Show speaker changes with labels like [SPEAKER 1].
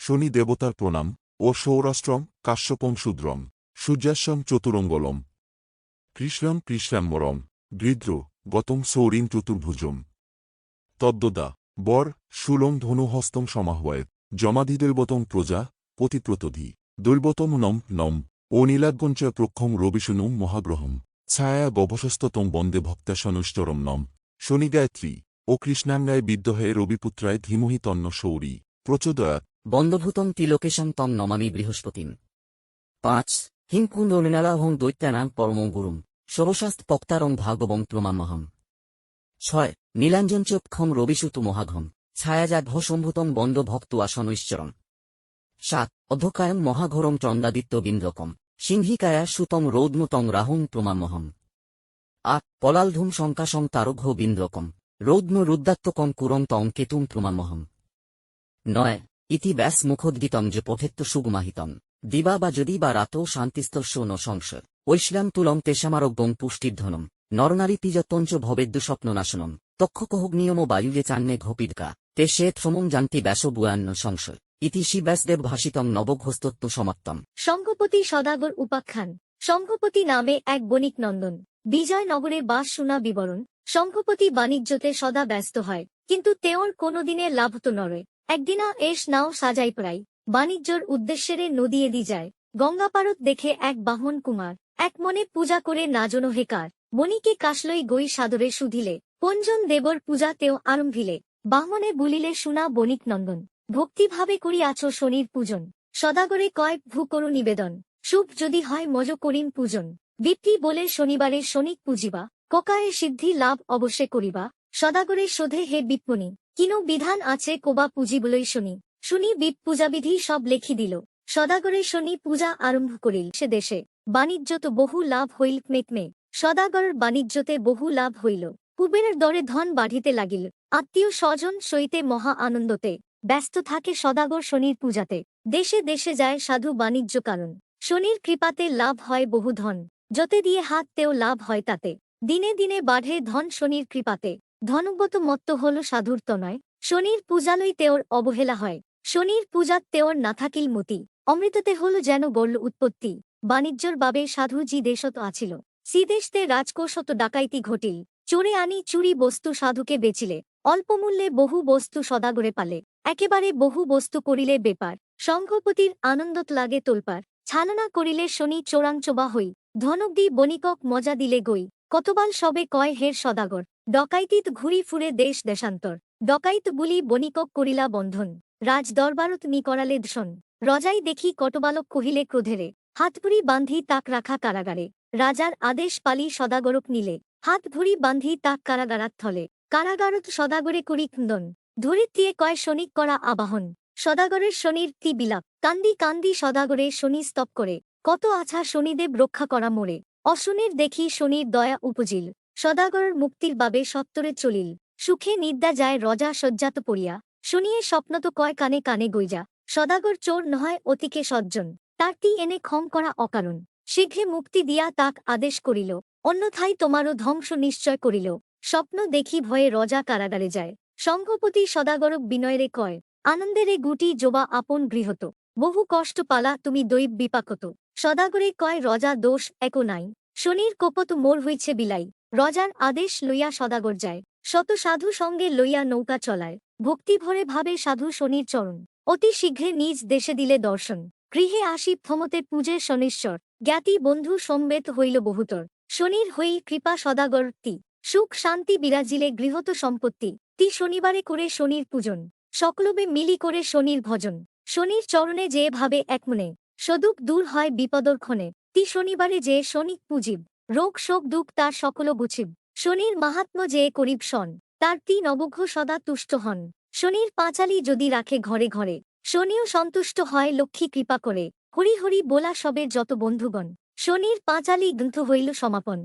[SPEAKER 1] শনি দেবতার প্রণাম ও সৌরাষ্ট্রম কাশ্যপং শূদ্রম সূর্যাস্যম চতুরঙ্গলম কৃষ্ণম কৃষ্ণাম্বরম গৃদ্র গতম সৌরিং চতুর্ভুজম তদ্দদা বর শূলং ধনুহস্তং সমাহ্বয়েত যমাধিদৈবতং প্রজা পতিপ্রতধি দৈবতম নম নম ও নীলাগ্গঞ্চ প্রক্ষং রবিশুনুম মহাগ্রহম ছায়া গভশস্ততং বন্দে ভক্তাশনুশ্চরম নম শনি গায়ত্রী ও কৃষ্ণাঙ্গায় বিদ্যহে রবিপুত্রায় ধীমহি তন্ন শৌরী প্রচোদয়াৎ
[SPEAKER 2] বন্দভূতং তিলোকেশং তং নমামি বৃহস্পতিম। ৫ হিংকুণ্ডলিনালাহং দৈত্যানাং পরমং গুরুম ষোড়শাস্ত পক্তারং ভাগবং প্রমামহম। ৬ নীলাঞ্জনচক্ষং রবিসুতু মহাঘম ছায়াজাঘ্যসম্ভূতং বন্দ ভক্ত আসনৈশ্চরম। ৭ অধ্যকায়ং মহাঘোরং চন্দাদিত্য বিন্দ্রকম সিংহিকায়া সুতং রৌদ্মতং রাহুং প্রমামহম। ৮ পলালধূম শঙ্কাশং তারঘ্য বিন্দ্রকম রৌদ্ম রুদ্রাত্মকং কুরং তং কেতুং প্রমামহম। ৯ ইতি ব্যাস মুখোদ্গীতং যে পঠেত্য সুগুমাহিতং দিবা বা যদি বা রাতৌ শান্তিস্তস্য ন সংশয় ঐশ্লাম তুলং তেষামারোগ্যং পুষ্টির্ধনম নরনারী তিজত্তঞ্চ ভবেদ্দুস্বপ্ননাশনম তক্ষকহগ্নিয়ম বায়ুজে চান্নে ঘোপিদকা তে শ্বেত সমং জান্তি ব্যাস বুয়ান্ন সংশয় ইতি শ্রী ব্যাসদেব ভাষিতং নবঘোস্তত্ব সমাপ্তম।
[SPEAKER 3] শঙ্খপতি সদাগর উপাখ্যান। শঙ্খপতি নামে এক বণিক নন্দন বিজয়নগরে বাস শুনা বিবরণ। শঙ্খপতি বাণিজ্যতে সদা ব্যস্ত হয়, কিন্তু তেওর কোনোদিনে লাভ তো নরে। একদিনা এস নাও সাজাই প্রায় বাণিজ্যর উদ্দেশ্যেরে নদীয়ে দি যায়। গঙ্গাপারত দেখে এক বাহন কুমার এক মনে পূজা করে নাজন হেকার বণিকে কাশলই গই সাদরে সুধিলে পঞ্জন দেবর পূজা তেও আরম্ভিলে বাহনে বুলিলে শুনা বণিক নন্দন ভক্তিভাবে করি আছো শনির পূজন সদাগরে কয় ভূ করু নিবেদন শুভ যদি হয় মজ করিম পূজন বিপ্রি বলে শনিবারে শনিক পূজিবা ককায়ে সিদ্ধি লাভ অবশ্যে করিবা সদাগরে শোধে হে বিপ্পনি কিনো বিধান আছে কোবা পুজি বলই শনি শুনি বিপ পূজাবিধি সব লেখি দিল সদাগরে শনি পূজা আরম্ভ করিল সে দেশে বাণিজ্য তো বহু লাভ হইল মেকমে সদাগরের বাণিজ্যতে বহু লাভ হইল কুবেরের দরে ধন বাড়িতে লাগিল আত্মীয় স্বজন সইতে মহা আনন্দতে ব্যস্ত থাকে সদাগর শনির পূজাতে দেশে দেশে যায় সাধু বাণিজ্য কারণ শনির কৃপাতে লাভ হয় বহু ধন যতে দিয়ে হাত তেও লাভ হয় তাতে দিনে দিনে বাড়ে ধন শনির কৃপাতে ধনব্যত মত্ত হল সাধুর তনয় শনির পূজালই তেওর অবহেলা হয় শনির পূজাত তেওর না থাকিল মতি অমৃততে হল যেন গর্ল উৎপত্তি বাণিজ্যর বাবে সাধু জি দেশত আছিল সি দেশতে রাজকোষত ডাকাইতি ঘটিল চোরে আনি চুরি বস্তু সাধুকে বেচিলে অল্পমূল্যে বহু বস্তু সদাগরে পালে একেবারে বহু বস্তু করিলে বেপার শঙ্খপতির আনন্দত লাগে তোলপার ছালনা করিলে শনি চোরাংচোবা হই ধনব্দি বণিকক মজা দিলে গই কতবাল সবে কয় হের সদাগর ডকাইতিত ঘুরি ফুরে দেশ দেশান্তর ডকাইত বুলি বণিকক করিলা বন্ধন রাজ দরবারত নি করালে দশন রজাই দেখি কটবালক কহিলে ক্রোধেরে হাতভুরি বান্ধি তাক রাখা কারাগারে রাজার আদেশ পালি সদাগরক নিলে হাত ভুরি বান্ধি তাক কারাগারাত থলে কারাগারত সদাগরে করি ক্ন্দন ধরিত্রিয়ে কয় শনিক করা আবাহন সদাগরের শনির তি বিলাপ কান্দি কান্দি সদাগরে শনি স্তব করে কত আছা শনিদেব রক্ষা করা মোরে অশুনের দেখি শনির দয়া উপজিল সদাগরের মুক্তির বাবে সত্তরে চলিল সুখে নিদ্রা যায় রজা সজ্জাত পড়িয়া শুনিয়ে স্বপ্নত কয় কানে কানে গইজা সদাগর চোর নয় অতিকে সজ্জন তার তি এনে ক্ষম করা অকারণ শীঘ্রে মুক্তি দিয়া তাক আদেশ করিল অন্যথায় তোমারও ধ্বংস নিশ্চয় করিল স্বপ্ন দেখি ভয়ে রজা কারাগারে যায় শঙ্খপতি সদাগরক বিনয়রে কয় আনন্দেরে গুটি জোবা আপন গৃহত বহু কষ্ট পালা তুমি দৈব বিপাকত সদাগরে কয় রজা দোষ একো নাই শনির কোপত মোর হইছে বিলাই রজার আদেশ লইয়া সদাগর যায় শত সাধু সঙ্গে লইয়া নৌকা চলায় ভক্তিভরে ভাবে সাধু শনির চরণ অতি শীঘ্রে নিজ দেশে দিলে দর্শন গৃহে আসি থমতে পূজে শনিশ্বর জ্ঞাতি বন্ধু সম্বেত হইল বহুতর শনির হই কৃপা সদাগর তি সুখ শান্তি বিরাজিলে গৃহত সম্পত্তি তি শনিবারে করে শনির পূজন সকলবে মিলি করে শনির ভজন শনির চরণে যে ভাবে একমনে সদুক দূর হয় বিপদর ক্ষণে তি শনিবারে যে শনিক পূজিব রোগ শোক দুঃখ তার সকল বুঝিব শনির মাহাত্ম্য যে করিব শন তার তি নবঘ্য সদা তুষ্ট হন শনির পাঁচালি যদি রাখে ঘরে ঘরে শনিও সন্তুষ্ট হয় লক্ষ্মী কৃপা করে হরি হরি বোলা সবের যত বন্ধুগণ শনির পাঁচালি গ্রন্থ হইল সমাপন।